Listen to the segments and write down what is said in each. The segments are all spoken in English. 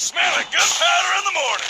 smell of gunpowder in the morning.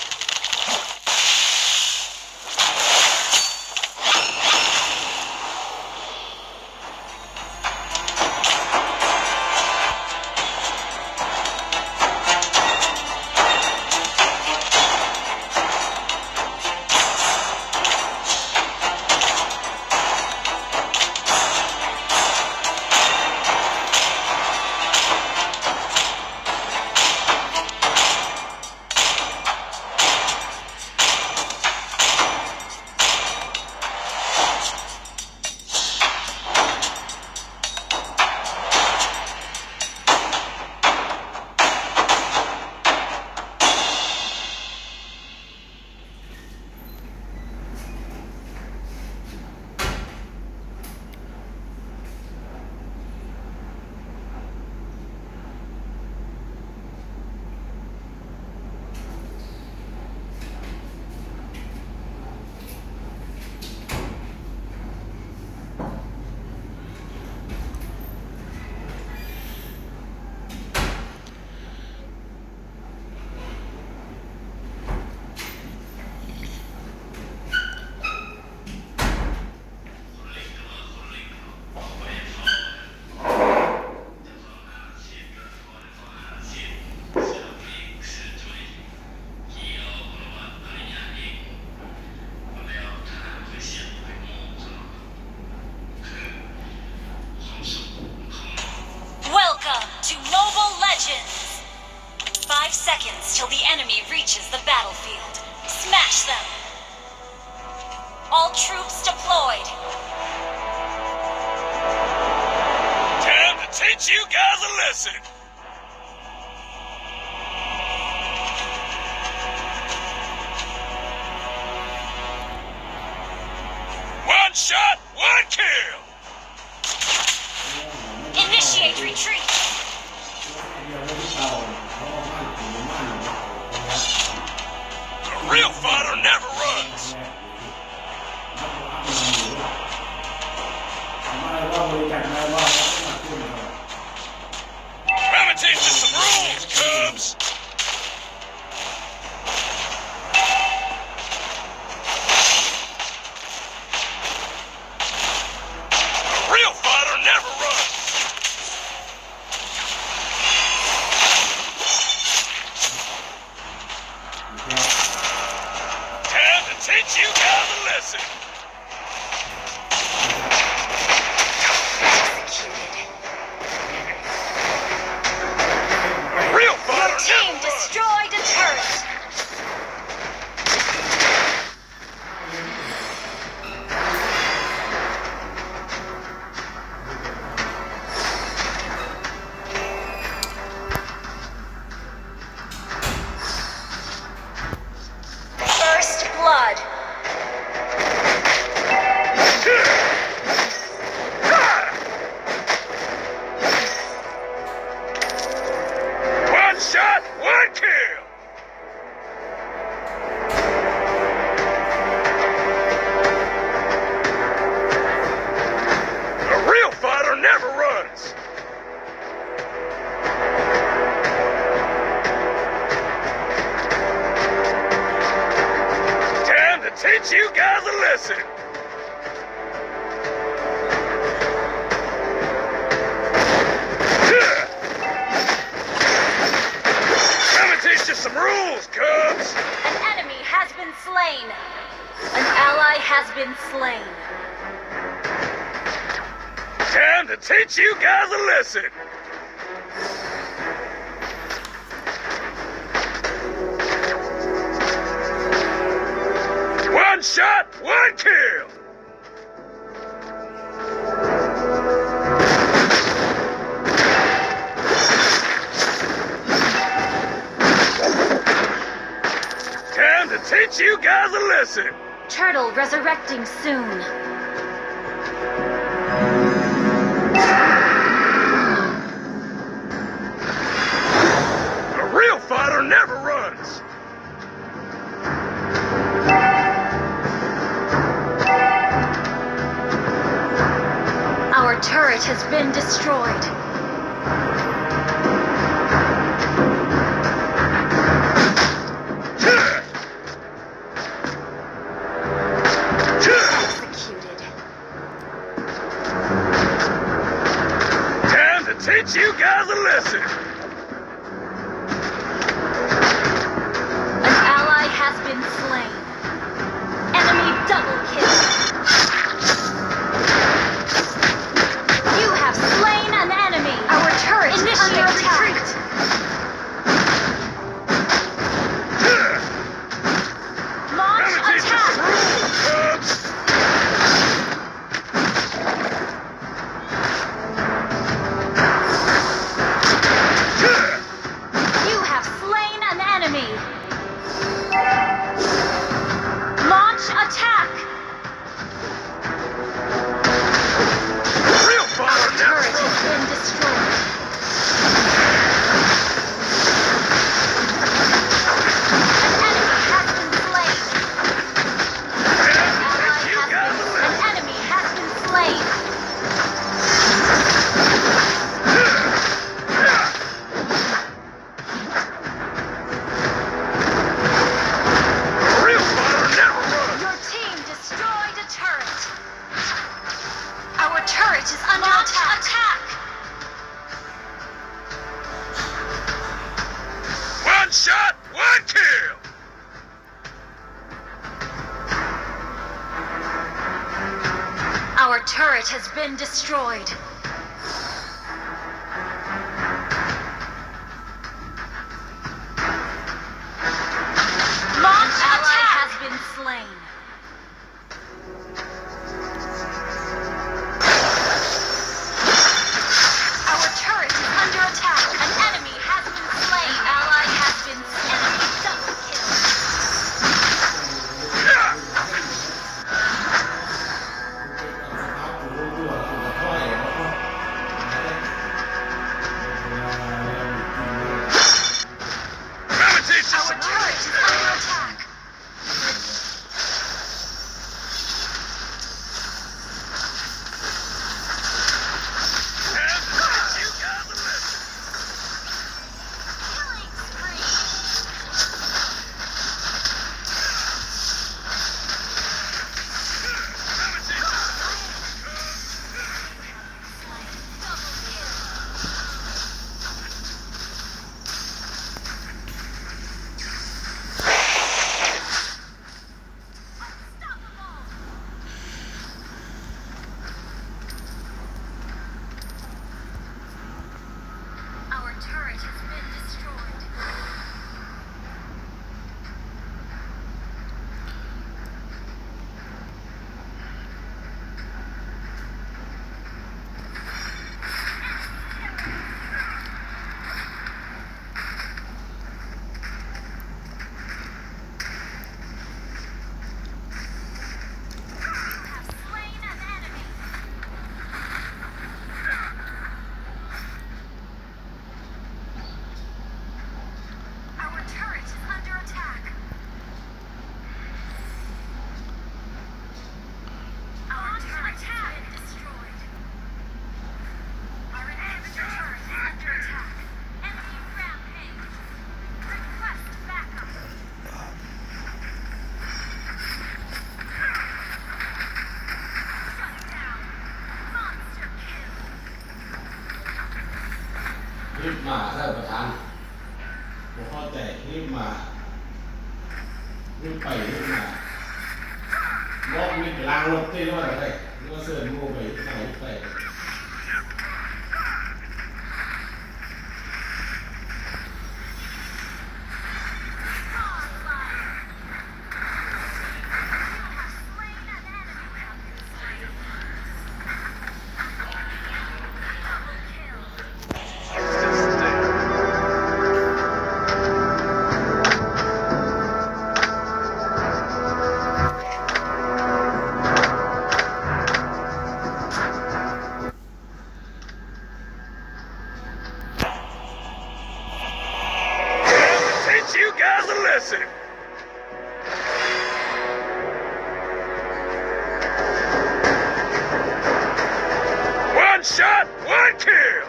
Welcome to Mobile Legends! 5 seconds till the enemy reaches the battlefield. Smash them! All troops deployed. Time to teach you guys a lesson. One shot, one kill. Initiate retreat. A real fighter never runs. Let me teach you some rules, Cubs. A real fighter never runs. Time to teach you guys a lesson. A real fighter Team never runs. destroyed a turret. First blood. One shot, one kill. A real fighter never runs. Time to teach you guys a lesson. Let me teach you some rules, Cubs. An enemy has been slain. An ally has been slain. Time to teach you guys a lesson. One shot, one kill. Time to teach you guys a lesson. Turtle resurrecting soon. A real fighter never runs. Our turret has been destroyed. teach you guys a lesson. An ally has been slain. Enemy double kill. You have slain an enemy. Our turret is under attack. Launch attack. You have slain an enemy. Launch attack. Real fire Our never turret has been destroyed. An enemy has been slain. An enemy has been slain. Real fire never runs. Your team destroyed a turret. Our turret is under attack. One shot, one kill. Our turret has been destroyed. Launch ally has been slain. Our turret is under attack. An enemy has been slain. An ally has been enemy double kill. Gravitation. Our turret is under attack. Time to teach you guys a lesson. Killing spree. Our turret has been destroyed. Have slain an enemy. Our turret is under attack. Our turret has been destroyed. Our inhibitor turret is under attack. Enemy rampage. Request backup. Shut down. Monster kill. รีบมาท่านประธานผมเข้าใจรีบมารีบไปรีบมาบอกมีกลางรถที่ว่าอะไรนี่ว่าเสื่อมโมไปไหนไป Godlike. You have slain an enemy. Double kill. Teach you guys a lesson. One shot, one kill.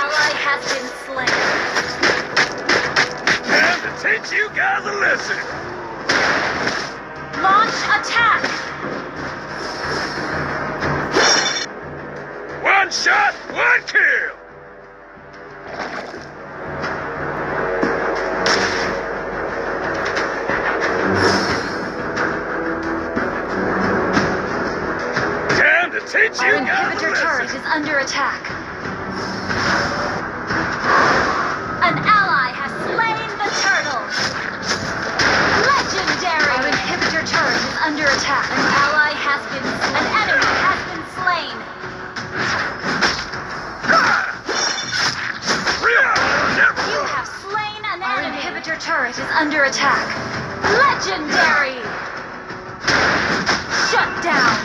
Ally has been slain. Time to teach you guys a lesson. Launch attack. One shot, one kill. Time to teach Our you guys a inhibitor turret lesson. is under attack. An ally has slain the turtle. Legendary! Our inhibitor turret is under attack. An ally has been slain. An enemy has been slain. You have slain an enemy. Our inhibitor turret is under attack. Legendary! Shut down.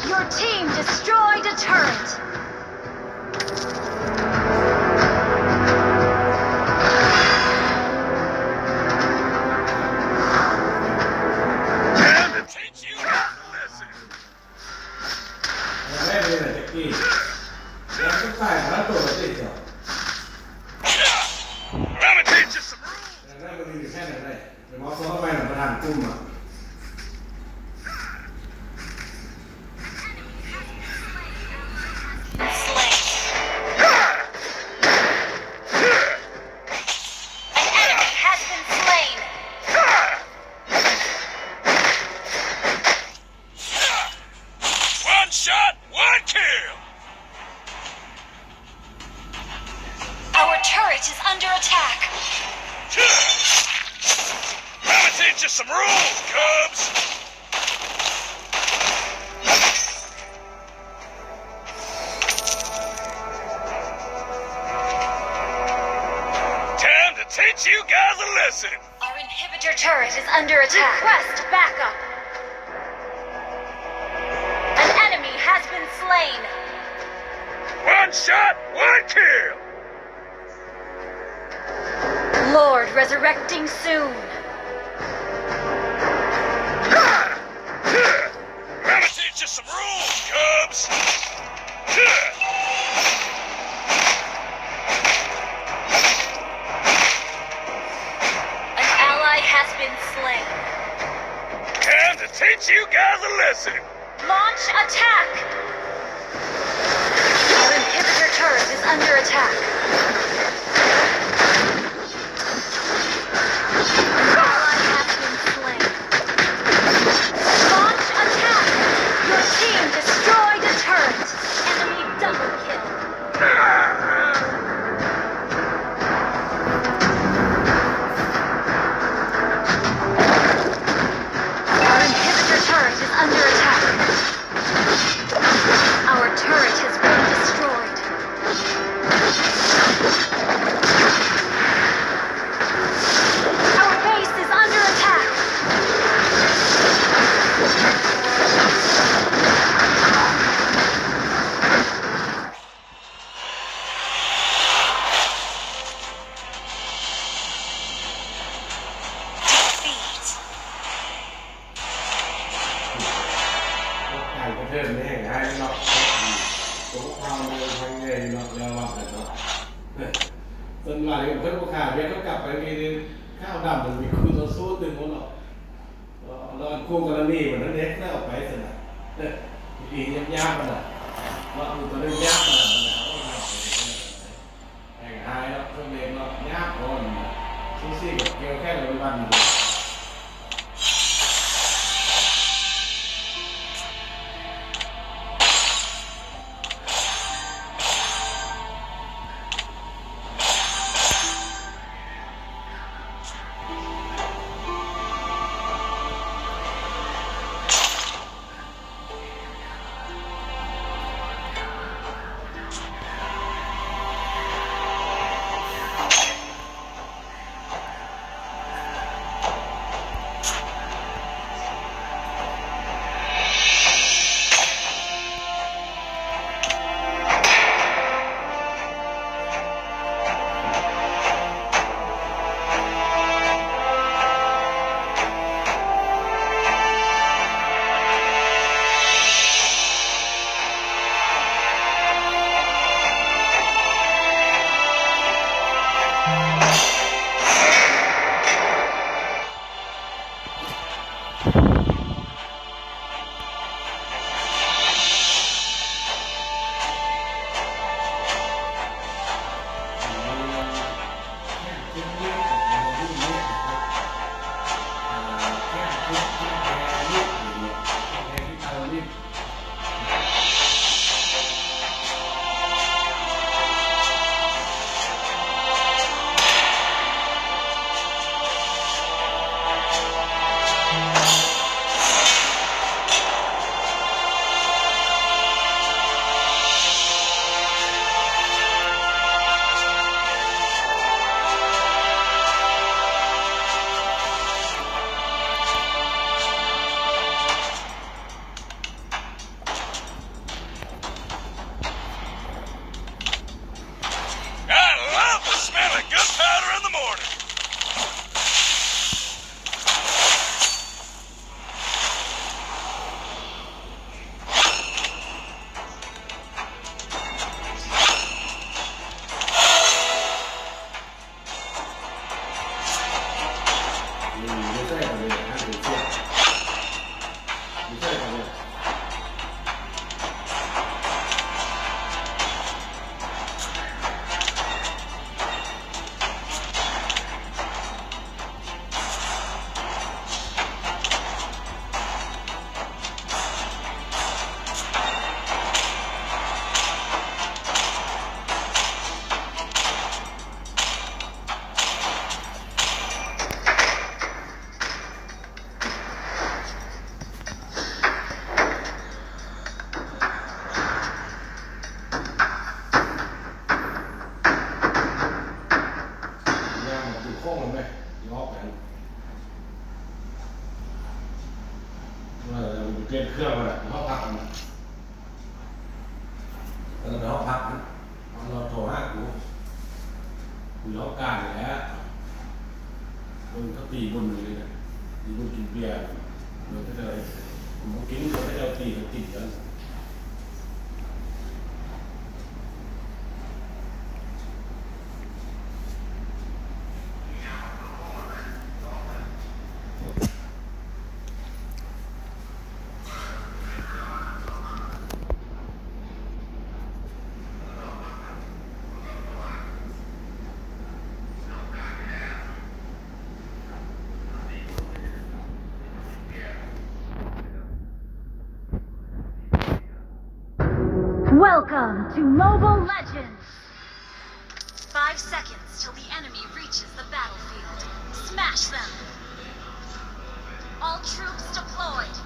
Your team destroyed a turret. Time to teach you guys a lesson. แม่เลยนะตะกี้แล้วก็ใส่พระตัวติดเหรอ Let me teach you some rules. แล้วได้มันมีแค่ไหนได้เดี๋ยวมอสเข้าไปหน่อยประธานกุ้มอ่ะ Slain. An enemy has been slain. One shot, one kill. Our turret is under attack. Let me teach you some rules, Cubs. Time to teach you guys a lesson. Our inhibitor turret is under attack. Request backup. An enemy has been slain. One shot, one kill. Lord resurrecting soon. Let me teach you some rules, Cubs. An ally has been slain. Time to teach you guys a lesson. Launch attack. Our inhibitor turret is under attack. An ally has been slain. Launch attack. Your team destroyed a turret. Enemy double kill. Our inhibitor turret is under attack. Our turret has been destroyed. Our base is under attack. Defeat. ไก่กระเทินไม่แห้งให้เนาะตัวเท้าเลยทั้งเงยเนาะแล้วว่าเลยเนาะส่วนหลังเพื่อนผู้ขาเวียนก็กลับไปมีข้าวดำมันมีคู่ต่อสู้ตึงคนหรอกแล้วคู่กรณีมันนั่นเด็กแล้วออกไปสินะอีกยากมันอ่ะว่าคือตัวนึงยากมันอ่ะแห่งหายแล้วเครื่องเล่นเนาะยากคนซูซี่กับเกลียวแค่ในวัน Time ค้งมันไหมล้อแปลงว่าเราเปลี่ยนเครื่องมาแล้วห้องพักมันแล้วเราไปห้องพักมันเราโทรหากูห้องการเลยแหละมึงก็ตีบุญเลยนะตีบุญกินเบียร์มึงก็เลยผมกินเขาไม่ได้เอาตีกันติดกัน Welcome to Mobile Legends! 5 seconds till the enemy reaches the battlefield. Smash them! All troops deployed.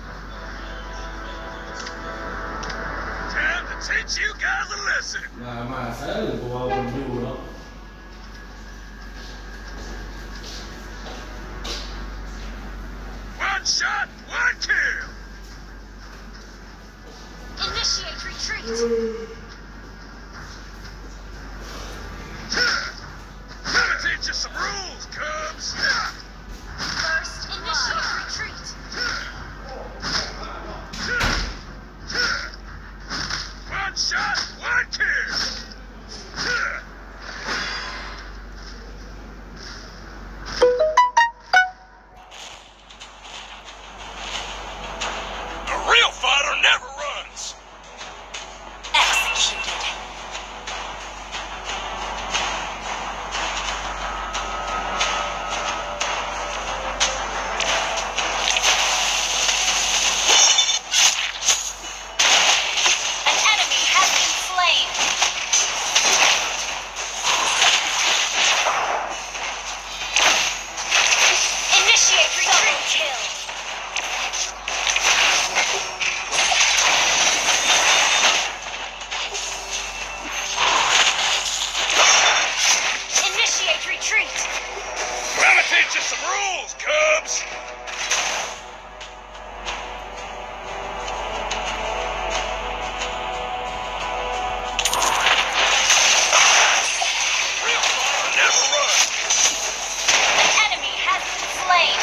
Time to teach you guys a lesson. มาใช้ตัวคนดูเนาะ One shot, one kill. Initiate retreat! Let me teach you some rules, Cubs. First, initiate retreat! One shot, one kill. A real fighter never runs. Executed. An enemy has been slain. Initiate retreat. Kill. Initiate retreat. Let me teach you some rules, Cubs. Real fighter never runs. An enemy has been slain.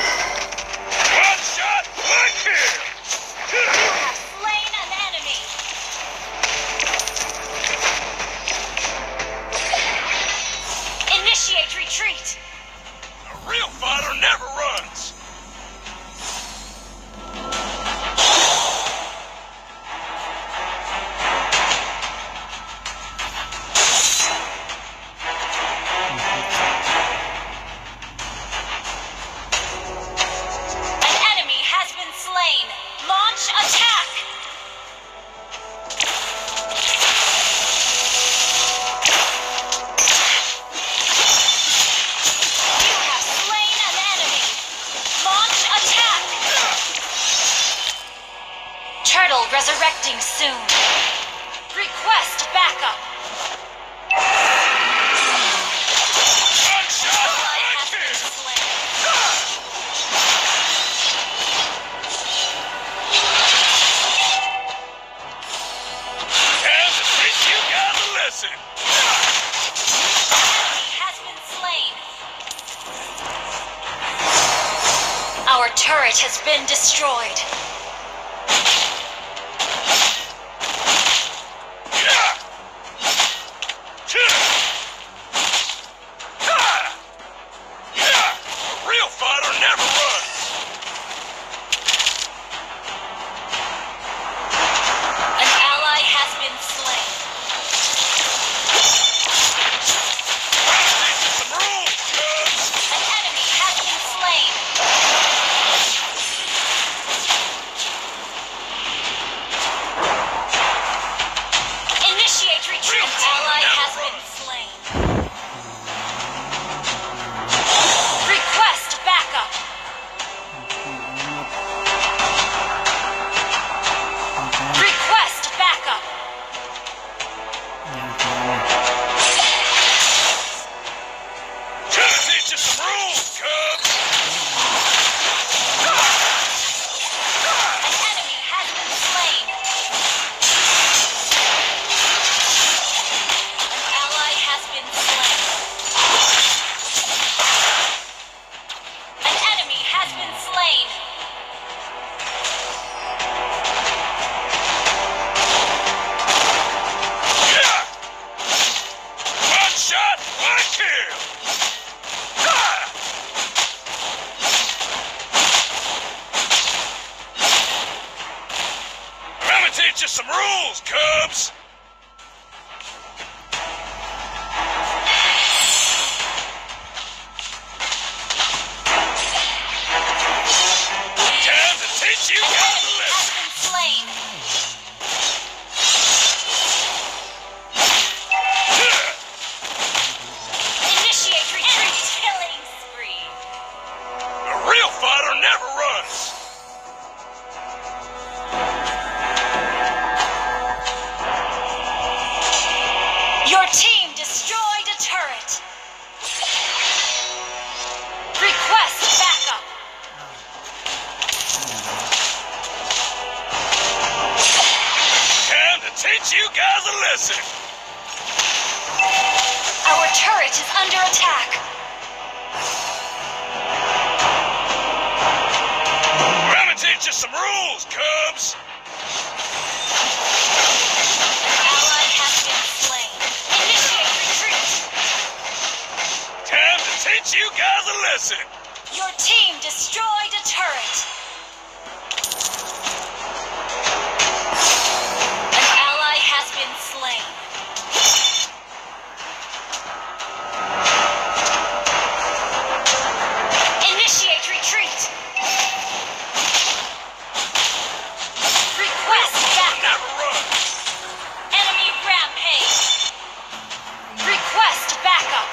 One shot, one kill. You have slain an enemy. Initiate retreat. A real fighter never runs. An enemy has been slain. Launch attack. You have slain an enemy. Launch attack. Turtle resurrecting soon. Request backup. One shot, Ally one has been kill. slain. Time to teach you guys a lesson. Enemy has been slain. Our turret has been destroyed. Yeah. Yeah. A real fighter never runs. An ally has been slain. Let me teach you some rules, Cubs. An enemy has been slain. teach you some rules, Cubs. Time to teach you An guys a enemy has lesson. been slain. Initiate retreat. Killing spree. A real fighter never runs. Your team destroyed a turret. Request backup. Time to teach you guys a lesson. Our turret is under attack. I'm gonna teach you some rules, Cubs. Ally has been slain. Initiate retreat. Time to teach you guys a lesson. Your team destroyed a turret. An ally has been slain. Initiate retreat. Request backup. Never runs. Enemy rampage. Request backup.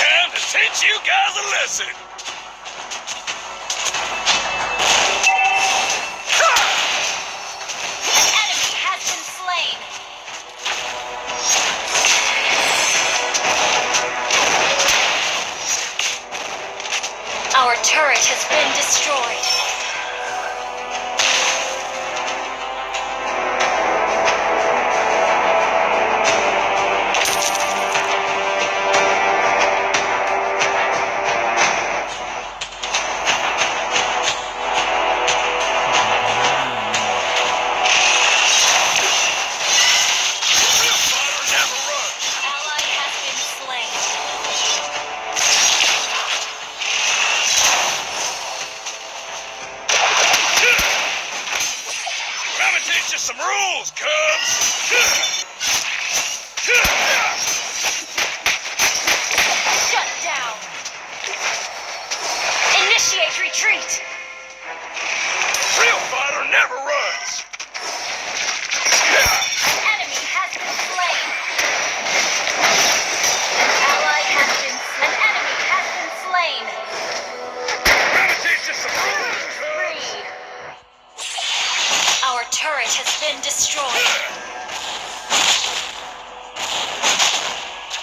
Time to teach you guys a lesson. An enemy has been slain. Our turret has been destroyed. Real fighter never runs. Ally has been slain. I'm gonna teach you some rules, Cubs. Shut down. Initiate retreat. Real fighter never runs. An enemy has been slain. An enemy has been slain. I'm gonna teach you some rules, Cubs. Spree. Our turret has been destroyed.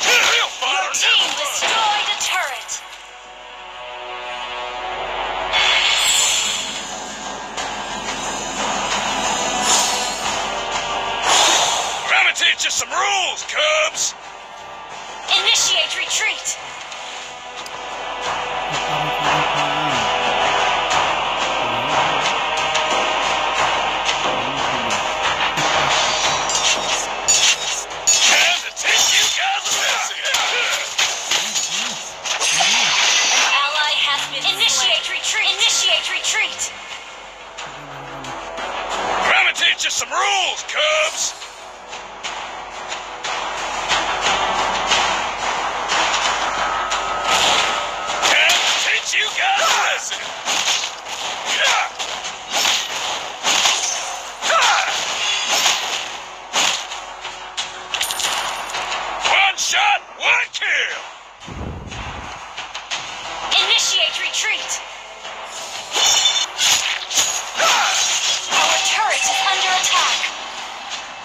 Real Your fighter team never runs. destroyed a turret. I'm gonna teach you some rules, Cubs. Initiate retreat. Time to teach you guys a lesson. An ally has been Initiate retreat. Initiate retreat. I'm gonna teach you some rules, Cubs. Time to teach you guys a lesson. One shot, one kill. Initiate retreat. Our turret is under attack.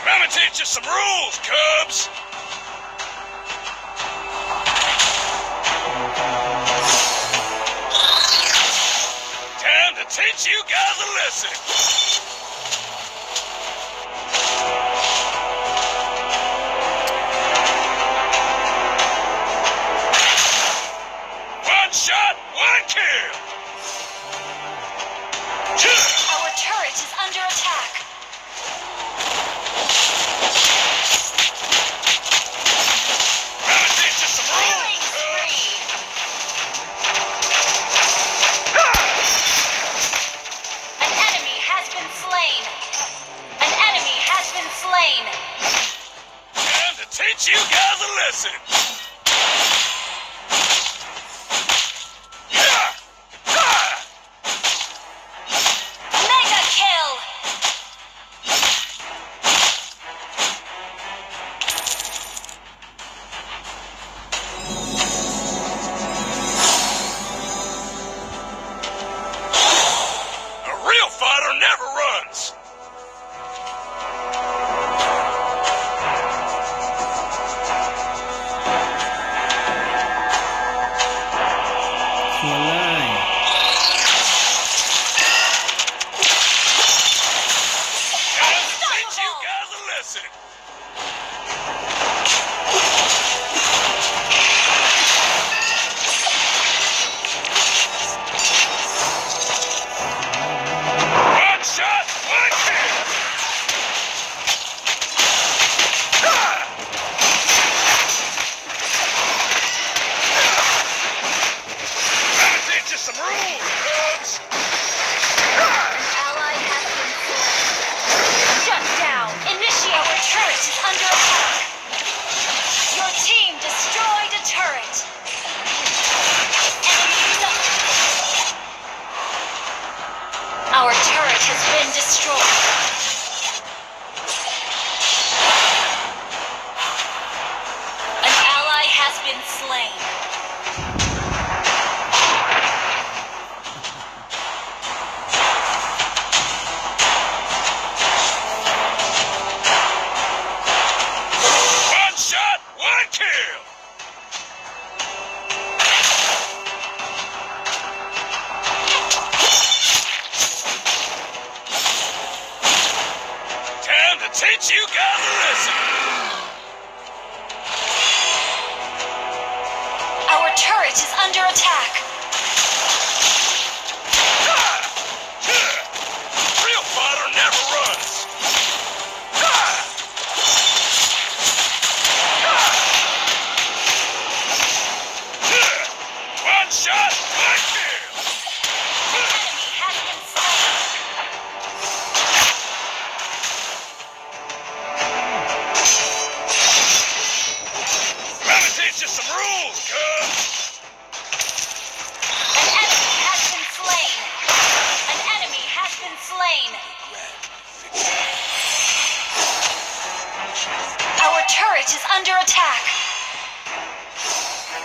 I'm gonna teach you some rules, Cubs. Time to teach you guys a lesson. One shot, one kill. Our turret is under attack. I'm gonna teach you some Killing rules, Cubs. spree. สวนเลย Time to teach you guys a lesson. One shot, one kill. Gotta teach you some rules, cubs. Ally has been slain. Shut down. Initiate. Our turret is under attack. Your team destroyed a turret. Enemy double. Our turret has been destroyed. An ally has been slain. One shot, one kill. Time to teach you guys a lesson. Our turret is under attack. Real fighter never runs. One shot, one kill. Enemy has been slain. Gotta teach you some rules, cubs. An enemy has been slain. An enemy has been slain. Our turret is under attack.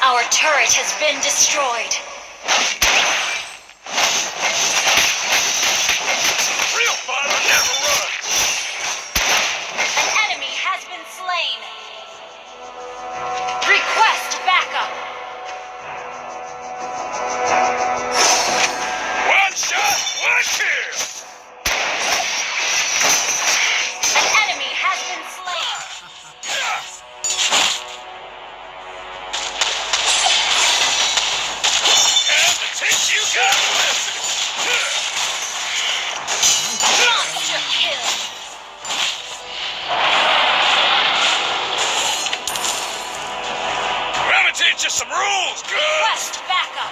Our turret has been destroyed. Real fighter never runs. An enemy has been slain. Request backup. One shot, one kill. An enemy has been slain. Time to teach you guys a lesson. Monster kill. Gonna teach you some rules, cubs. Request backup.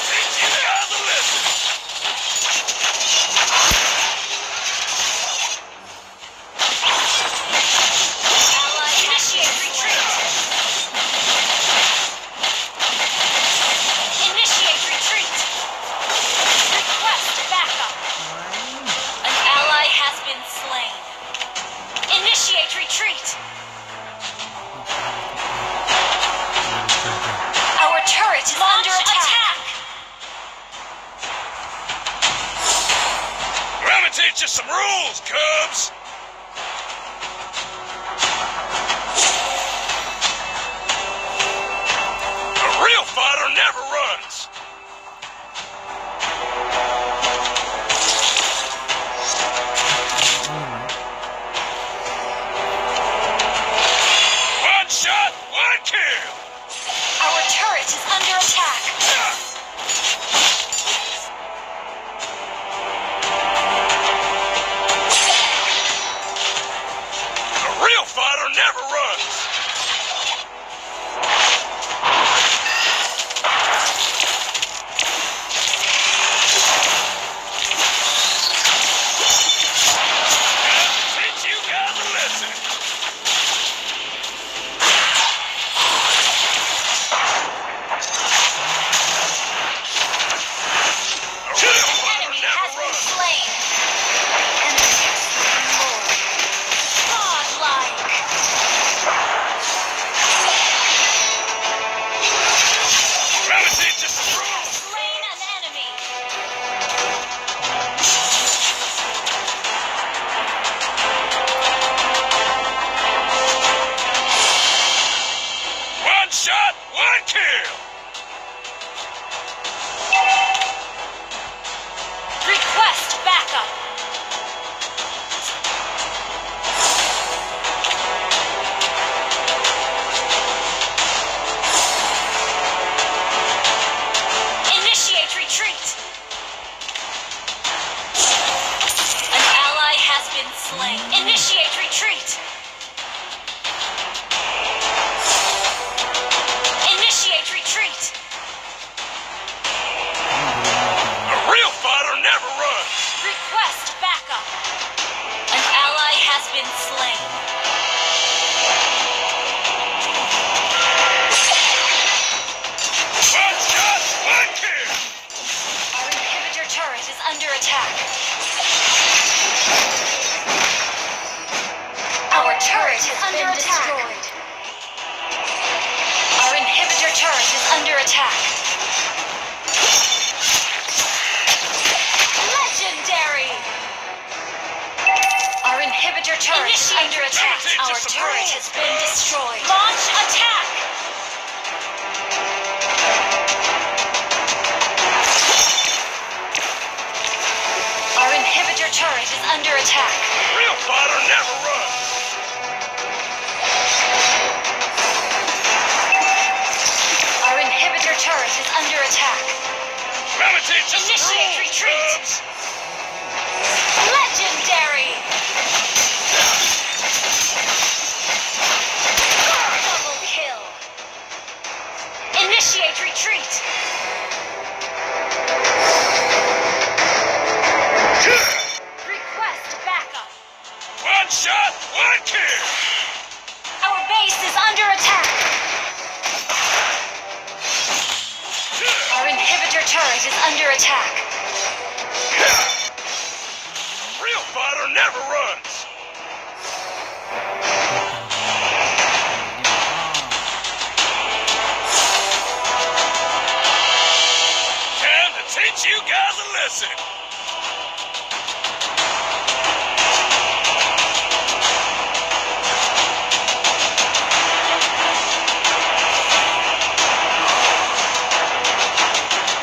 Teach you guys a lesson. Ally initiate retreat. Initiate retreat. Request backup. An ally has been slain. Initiate retreat. Our turret is under attack. Gonna teach you some rules, cubs. A real fighter never runs. One shot, one kill. Our turret is under attack. A real fighter never runs. Teach you guys a lesson. A real fighter Enemy never has been runs. slain. Enemy has slain Lord. Godlike. turret is under attack. Our inhibitor turret is under attack. Legendary! Our inhibitor turret is under attack. Our turret has been destroyed. Launch attack! Our inhibitor turret is under attack. Real fighter never runs. Our inhibitor turret is under attack. Let me teach you some Initiate rules, retreat. Cubs. Legendary! Double kill. Initiate retreat. Request backup. One shot, one kill. Our base is under attack. Our inhibitor turret is under attack. Real fighter never runs. Time to teach you guys a lesson.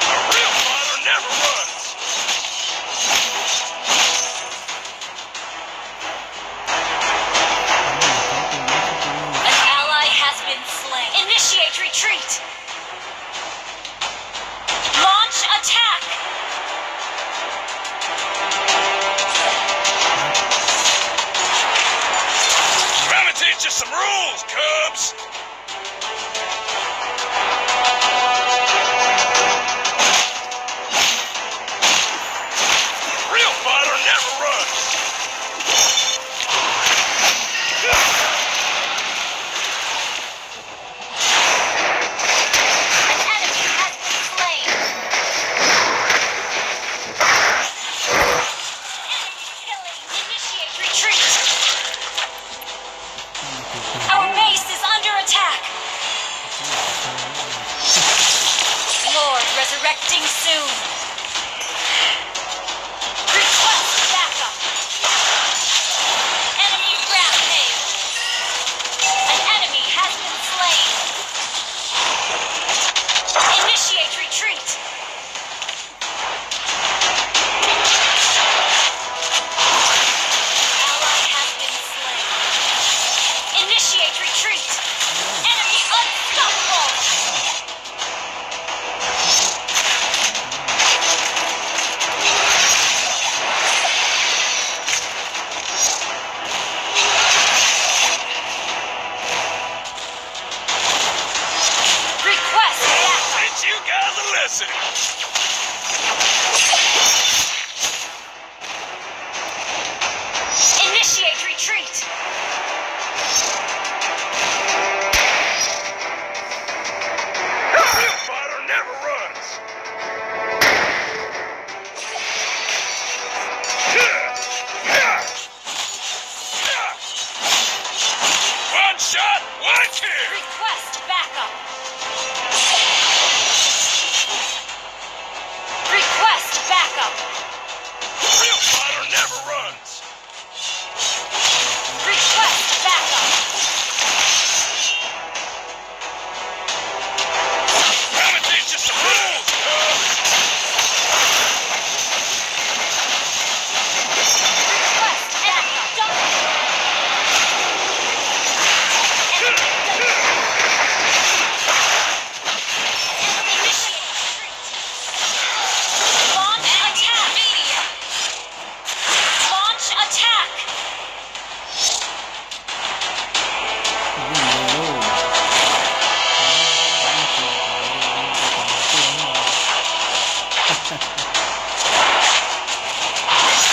A real fighter never runs. An ally has been slain. Initiate retreat. Launch attack. Let me teach you some rules, Cubs. Real fighter never runs. An enemy has been slain. Enemy killing. Initiate retreat. Our base is under attack. Lord resurrecting soon. Request backup. Enemy rampage. An enemy has been slain. Initiate retreat. Ally has been slain. Initiate retreat. Enemy unstoppable. Request backup. Teach you guys a lesson. Initiate retreat. Real fighter never runs. One shot, one kill. Request backup. Request backup. Real fighter never runs. Request backup. Let me teach you some rules, Cubs. Request backup. Initiate retreat. Launch attack. Launch attack.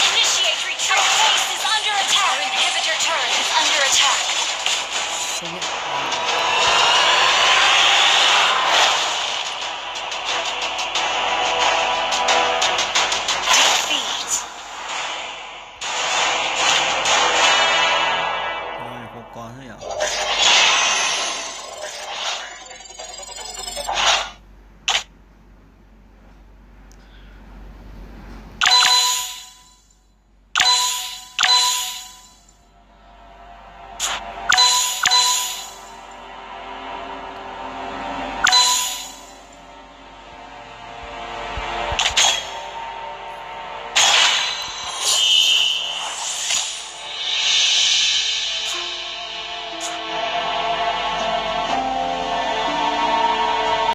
Initiate retreat. Our base is under attack. Our inhibitor turret is under attack.